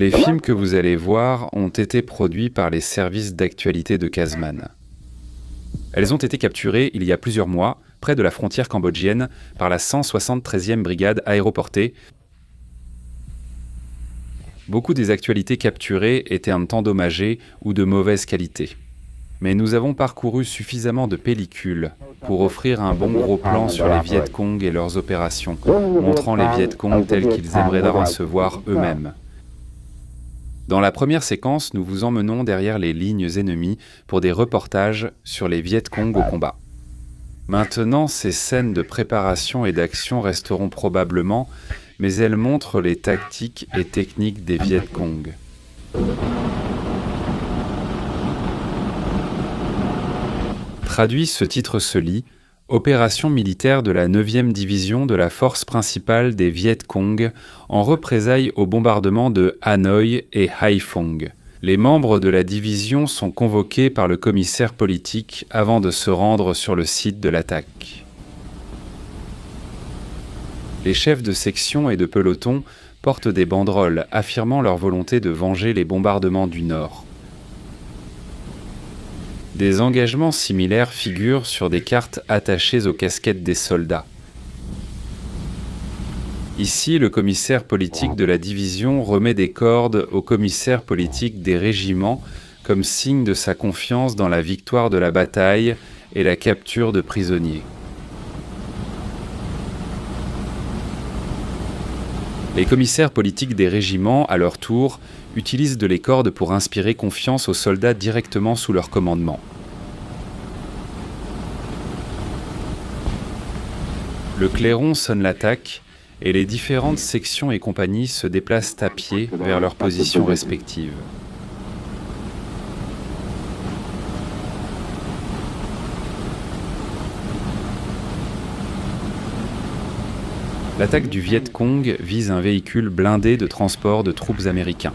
Les films que vous allez voir ont été produits par les services d'actualité de Kazman. Elles ont été capturées il y a plusieurs mois, près de la frontière cambodgienne, par la 173e brigade aéroportée. Beaucoup des actualités capturées étaient endommagées ou de mauvaise qualité. Mais nous avons parcouru suffisamment de pellicules pour offrir un bon gros plan sur les Viet Cong et leurs opérations, montrant les Viet Cong tels qu'ils aimeraient la recevoir eux-mêmes. Dans la première séquence, nous vous emmenons derrière les lignes ennemies pour des reportages sur les Viet Cong au combat. Maintenant, ces scènes de préparation et d'action resteront probablement, mais elles montrent les tactiques et techniques des Viet Cong. Traduit, ce titre se lit « Opération militaire de la 9e division de la force principale des Viet Cong en représailles au bombardement de Hanoï et Haiphong ». Les membres de la division sont convoqués par le commissaire politique avant de se rendre sur le site de l'attaque. Les chefs de section et de peloton portent des banderoles affirmant leur volonté de venger les bombardements du Nord. Des engagements similaires figurent sur des cartes attachées aux casquettes des soldats. Ici, le commissaire politique de la division remet des cordes au commissaire politique des régiments comme signe de sa confiance dans la victoire de la bataille et la capture de prisonniers. Les commissaires politiques des régiments, à leur tour, utilisent de les cordes pour inspirer confiance aux soldats directement sous leur commandement. Le clairon sonne l'attaque et les différentes sections et compagnies se déplacent à pied vers leurs positions respectives. L'attaque du Viet Cong vise un véhicule blindé de transport de troupes américains.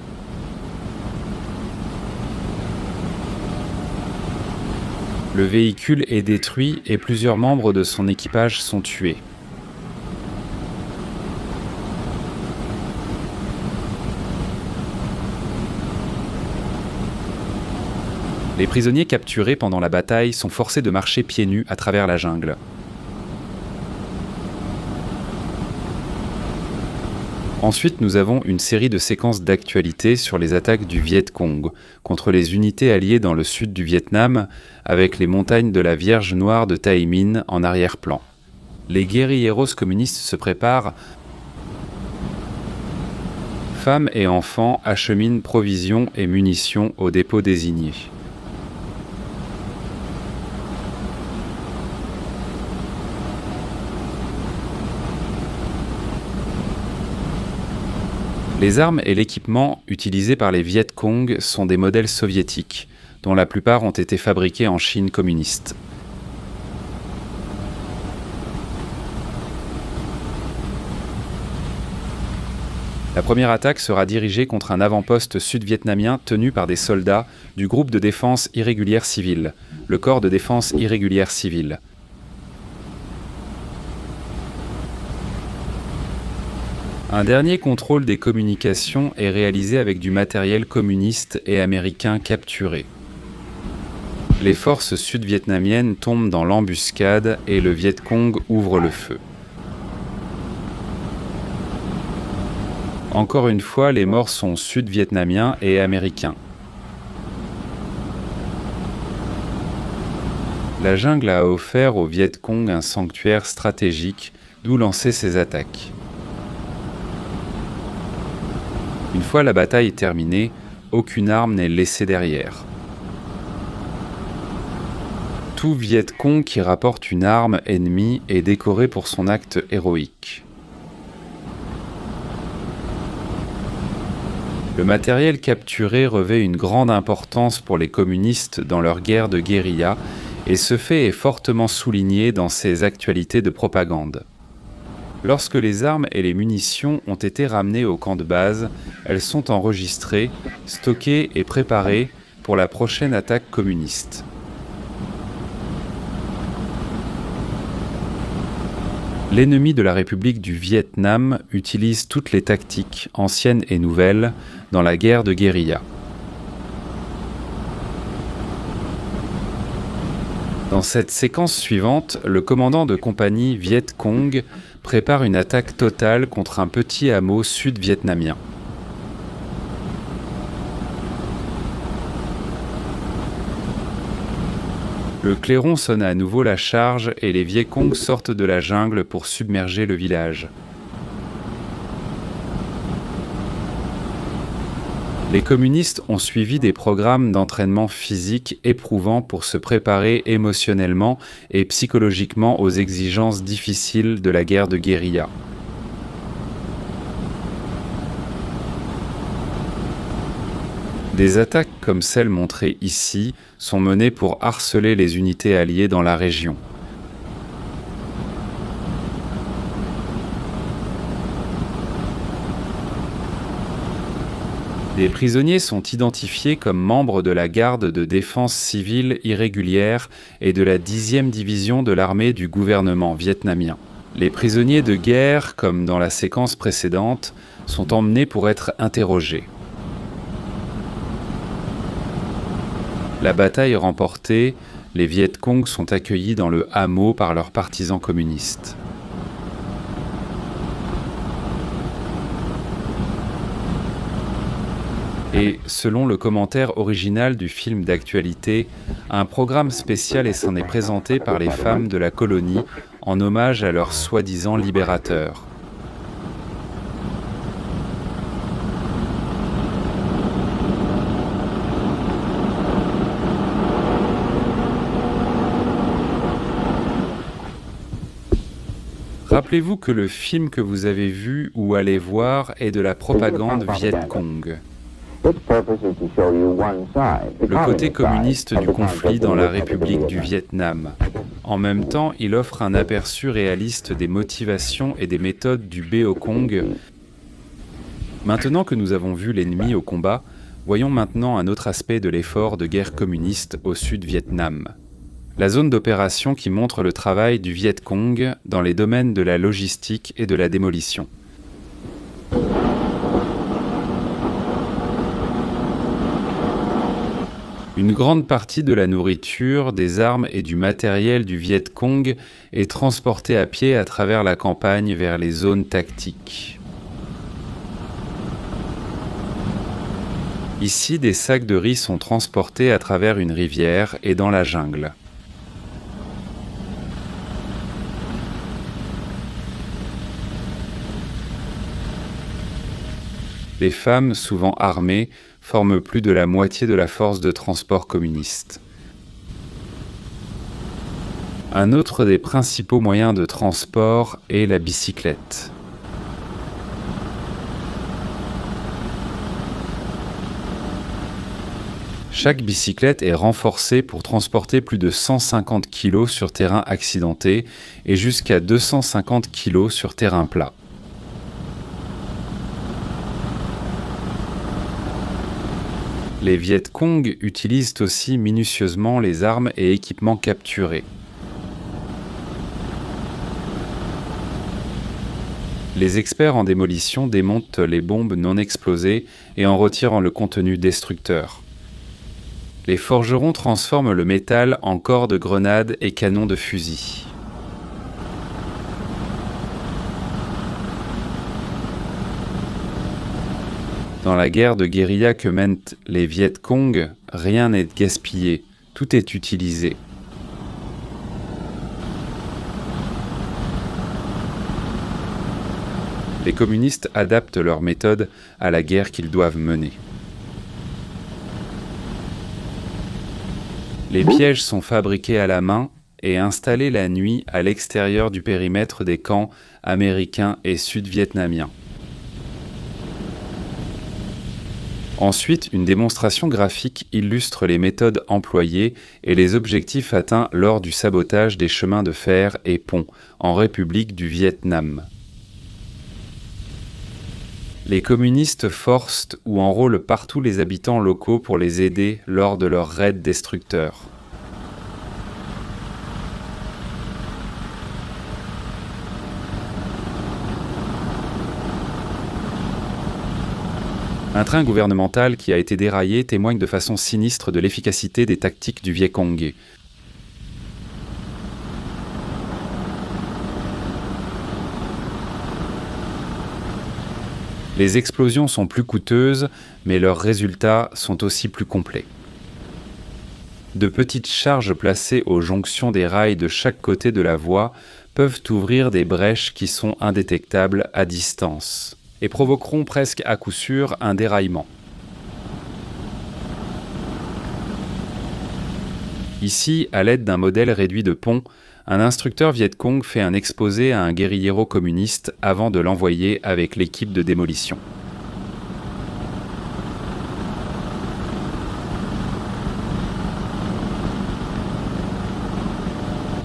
Le véhicule est détruit et plusieurs membres de son équipage sont tués. Les prisonniers capturés pendant la bataille sont forcés de marcher pieds nus à travers la jungle. Ensuite, nous avons une série de séquences d'actualité sur les attaques du Viet Cong contre les unités alliées dans le sud du Vietnam, avec les montagnes de la Vierge Noire de Tay Minh en arrière-plan. Les guérilleros communistes se préparent. Femmes et enfants acheminent provisions et munitions au dépôt désigné. Les armes et l'équipement utilisés par les Viet Cong sont des modèles soviétiques, dont la plupart ont été fabriqués en Chine communiste. La première attaque sera dirigée contre un avant-poste sud-vietnamien tenu par des soldats du groupe de défense irrégulière civile, le corps de défense irrégulière civile. Un dernier contrôle des communications est réalisé avec du matériel communiste et américain capturé. Les forces sud-vietnamiennes tombent dans l'embuscade et le Viet Cong ouvre le feu. Encore une fois, les morts sont sud-vietnamiens et américains. La jungle a offert aux Viet Cong un sanctuaire stratégique d'où lancer ses attaques. Une fois la bataille terminée, aucune arme n'est laissée derrière. Tout Viet Cong qui rapporte une arme ennemie est décoré pour son acte héroïque. Le matériel capturé revêt une grande importance pour les communistes dans leur guerre de guérilla et ce fait est fortement souligné dans ces actualités de propagande. Lorsque les armes et les munitions ont été ramenées au camp de base, elles sont enregistrées, stockées et préparées pour la prochaine attaque communiste. L'ennemi de la République du Vietnam utilise toutes les tactiques, anciennes et nouvelles, dans la guerre de guérilla. Dans cette séquence suivante, le commandant de compagnie Viet Cong prépare une attaque totale contre un petit hameau sud-vietnamien. Le clairon sonne à nouveau la charge et les Viet Cong sortent de la jungle pour submerger le village. Les communistes ont suivi des programmes d'entraînement physique éprouvants pour se préparer émotionnellement et psychologiquement aux exigences difficiles de la guerre de guérilla. Des attaques comme celles montrées ici sont menées pour harceler les unités alliées dans la région. Des prisonniers sont identifiés comme membres de la garde de défense civile irrégulière et de la 10e division de l'armée du gouvernement vietnamien. Les prisonniers de guerre, comme dans la séquence précédente, sont emmenés pour être interrogés. La bataille remportée, les Viet Cong sont accueillis dans le hameau par leurs partisans communistes. Et, selon le commentaire original du film d'actualité, un programme spécial s'en est présenté par les femmes de la colonie en hommage à leurs soi-disant libérateurs. Rappelez-vous que le film que vous avez vu ou allez voir est de la propagande Viet Cong. Le côté communiste du conflit dans la République du Vietnam. En même temps, il offre un aperçu réaliste des motivations et des méthodes du Bao Cong. Maintenant que nous avons vu l'ennemi au combat, voyons maintenant un autre aspect de l'effort de guerre communiste au Sud-Vietnam. La zone d'opération qui montre le travail du Viet Cong dans les domaines de la logistique et de la démolition. Une grande partie de la nourriture, des armes et du matériel du Viet Cong est transportée à pied à travers la campagne vers les zones tactiques. Ici, des sacs de riz sont transportés à travers une rivière et dans la jungle. Les femmes, souvent armées, forment plus de la moitié de la force de transport communiste. Un autre des principaux moyens de transport est la bicyclette. Chaque bicyclette est renforcée pour transporter plus de 150 kg sur terrain accidenté et jusqu'à 250 kg sur terrain plat. Les Viet Cong utilisent aussi minutieusement les armes et équipements capturés. Les experts en démolition démontent les bombes non explosées et en retirent le contenu destructeur. Les forgerons transforment le métal en corps de grenades et canons de fusil. Dans la guerre de guérilla que mènent les Viet Cong, rien n'est gaspillé, tout est utilisé. Les communistes adaptent leurs méthodes à la guerre qu'ils doivent mener. Les pièges sont fabriqués à la main et installés la nuit à l'extérieur du périmètre des camps américains et sud-vietnamiens. Ensuite, une démonstration graphique illustre les méthodes employées et les objectifs atteints lors du sabotage des chemins de fer et ponts en République du Vietnam. Les communistes forcent ou enrôlent partout les habitants locaux pour les aider lors de leurs raids destructeurs. Un train gouvernemental qui a été déraillé témoigne de façon sinistre de l'efficacité des tactiques du Viet Cong. Les explosions sont plus coûteuses, mais leurs résultats sont aussi plus complets. De petites charges placées aux jonctions des rails de chaque côté de la voie peuvent ouvrir des brèches qui sont indétectables à distance et provoqueront presque à coup sûr un déraillement. Ici, à l'aide d'un modèle réduit de pont, un instructeur Viet Cong fait un exposé à un guérillero communiste avant de l'envoyer avec l'équipe de démolition.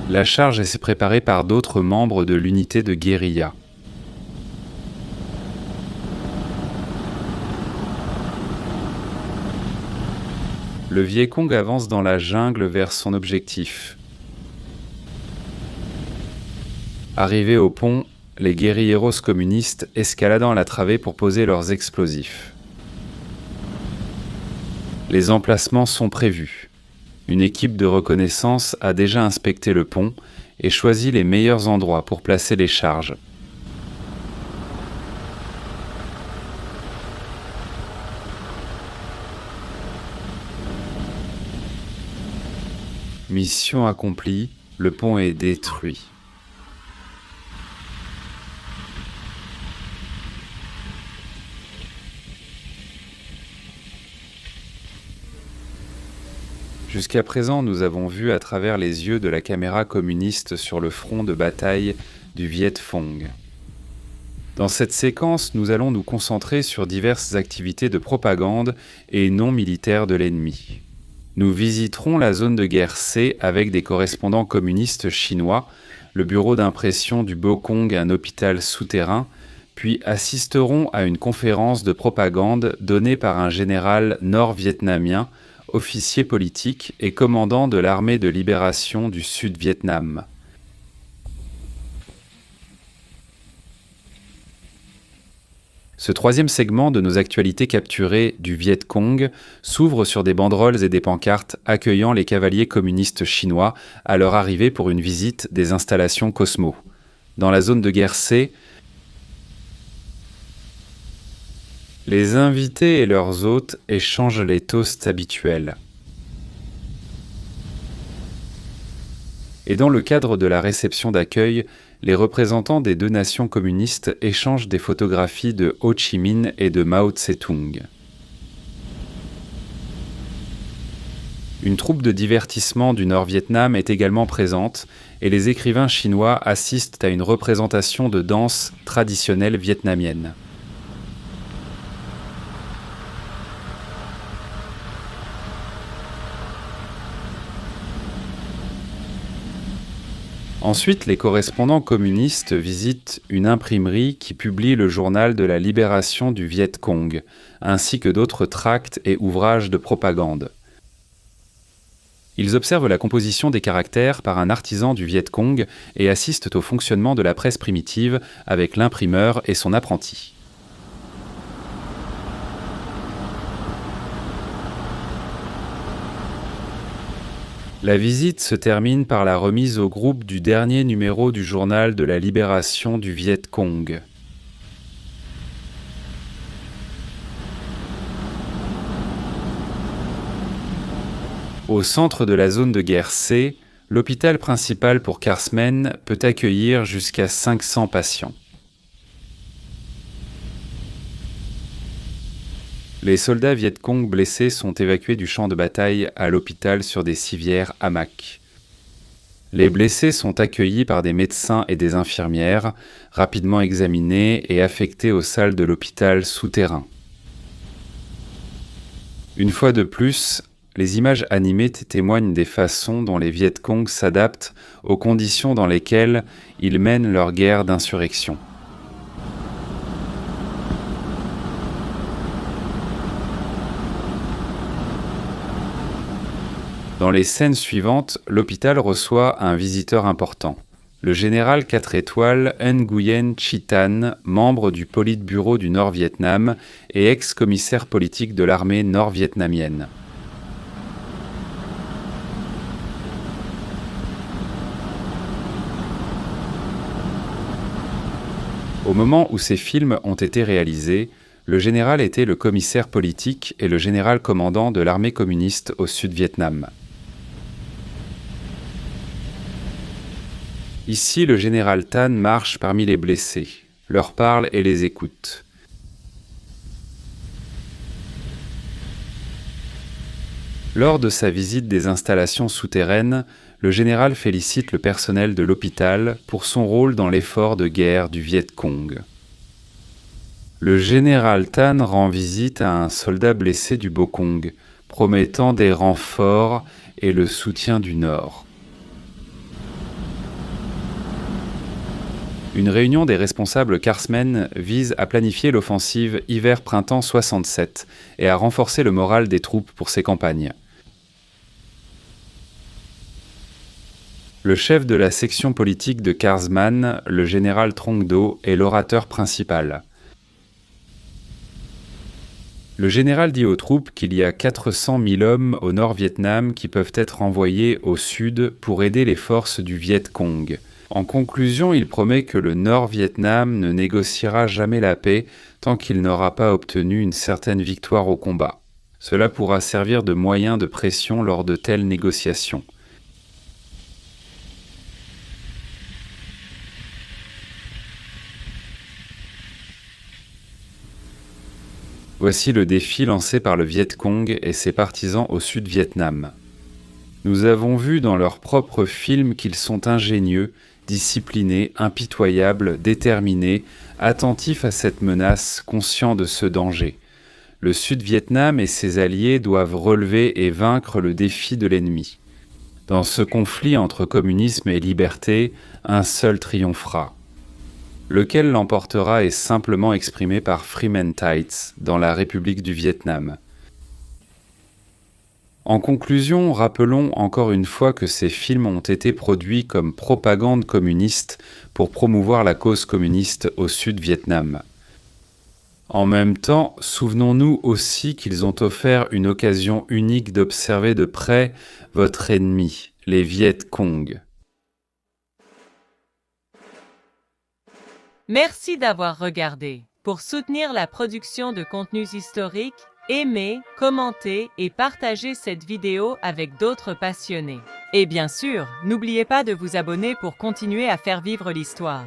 La charge est préparée par d'autres membres de l'unité de guérilla. Le Viet Cong avance dans la jungle vers son objectif. Arrivés au pont, les guérilleros communistes escaladent la travée pour poser leurs explosifs. Les emplacements sont prévus. Une équipe de reconnaissance a déjà inspecté le pont et choisi les meilleurs endroits pour placer les charges. Mission accomplie, le pont est détruit. Jusqu'à présent, nous avons vu à travers les yeux de la caméra communiste sur le front de bataille du Viet Phong. Dans cette séquence, nous allons nous concentrer sur diverses activités de propagande et non militaires de l'ennemi. Nous visiterons la zone de guerre C avec des correspondants communistes chinois, le bureau d'impression du Bokong, un hôpital souterrain, puis assisterons à une conférence de propagande donnée par un général nord-vietnamien, officier politique et commandant de l'armée de libération du Sud-Vietnam. Ce troisième segment de nos actualités capturées du Viet Cong s'ouvre sur des banderoles et des pancartes accueillant les cavaliers communistes chinois à leur arrivée pour une visite des installations Cosmo. Dans la zone de guerre C, les invités et leurs hôtes échangent les toasts habituels. Et dans le cadre de la réception d'accueil, les représentants des deux nations communistes échangent des photographies de Ho Chi Minh et de Mao Tse-tung. Une troupe de divertissement du Nord-Vietnam est également présente et les écrivains chinois assistent à une représentation de danse traditionnelle vietnamienne. Ensuite, les correspondants communistes visitent une imprimerie qui publie le journal de la libération du Viet Cong, ainsi que d'autres tracts et ouvrages de propagande. Ils observent la composition des caractères par un artisan du Viet Cong et assistent au fonctionnement de la presse primitive avec l'imprimeur et son apprenti. La visite se termine par la remise au groupe du dernier numéro du journal de la libération du Viet Cong. Au centre de la zone de guerre C, l'hôpital principal pour Carsmen peut accueillir jusqu'à 500 patients. Les soldats Viet Cong blessés sont évacués du champ de bataille à l'hôpital sur des civières hamacs. Les blessés sont accueillis par des médecins et des infirmières, rapidement examinés et affectés aux salles de l'hôpital souterrain. Une fois de plus, les images animées témoignent des façons dont les Viet Cong s'adaptent aux conditions dans lesquelles ils mènent leur guerre d'insurrection. Dans les scènes suivantes, l'hôpital reçoit un visiteur important, le général 4 étoiles Nguyen Chi Thanh, membre du Politburo du Nord-Vietnam et ex-commissaire politique de l'armée nord-vietnamienne. Au moment où ces films ont été réalisés, le général était le commissaire politique et le général commandant de l'armée communiste au Sud-Vietnam. Ici, le général Thanh marche parmi les blessés, leur parle et les écoute. Lors de sa visite des installations souterraines, le général félicite le personnel de l'hôpital pour son rôle dans l'effort de guerre du Viet Cong. Le général Thanh rend visite à un soldat blessé du Bokong, promettant des renforts et le soutien du Nord. Une réunion des responsables Carsmen vise à planifier l'offensive hiver-printemps 67 et à renforcer le moral des troupes pour ces campagnes. Le chef de la section politique de Carsman, le général Trong Do, est l'orateur principal. Le général dit aux troupes qu'il y a 400 000 hommes au Nord-Vietnam qui peuvent être envoyés au sud pour aider les forces du Viet Cong. En conclusion, il promet que le Nord-Vietnam ne négociera jamais la paix tant qu'il n'aura pas obtenu une certaine victoire au combat. Cela pourra servir de moyen de pression lors de telles négociations. Voici le défi lancé par le Viet Cong et ses partisans au Sud-Vietnam. Nous avons vu dans leurs propres films qu'ils sont ingénieux, disciplinés, impitoyables, déterminés, attentifs à cette menace, conscients de ce danger. Le Sud-Vietnam et ses alliés doivent relever et vaincre le défi de l'ennemi. Dans ce conflit entre communisme et liberté, un seul triomphera. Lequel l'emportera est simplement exprimé par Freeman Tights dans la République du Vietnam. En conclusion, rappelons encore une fois que ces films ont été produits comme propagande communiste pour promouvoir la cause communiste au Sud-Vietnam. En même temps, souvenons-nous aussi qu'ils ont offert une occasion unique d'observer de près votre ennemi, les Viet Cong. Merci d'avoir regardé. Pour soutenir la production de contenus historiques, aimez, commentez et partagez cette vidéo avec d'autres passionnés. Et bien sûr, n'oubliez pas de vous abonner pour continuer à faire vivre l'histoire.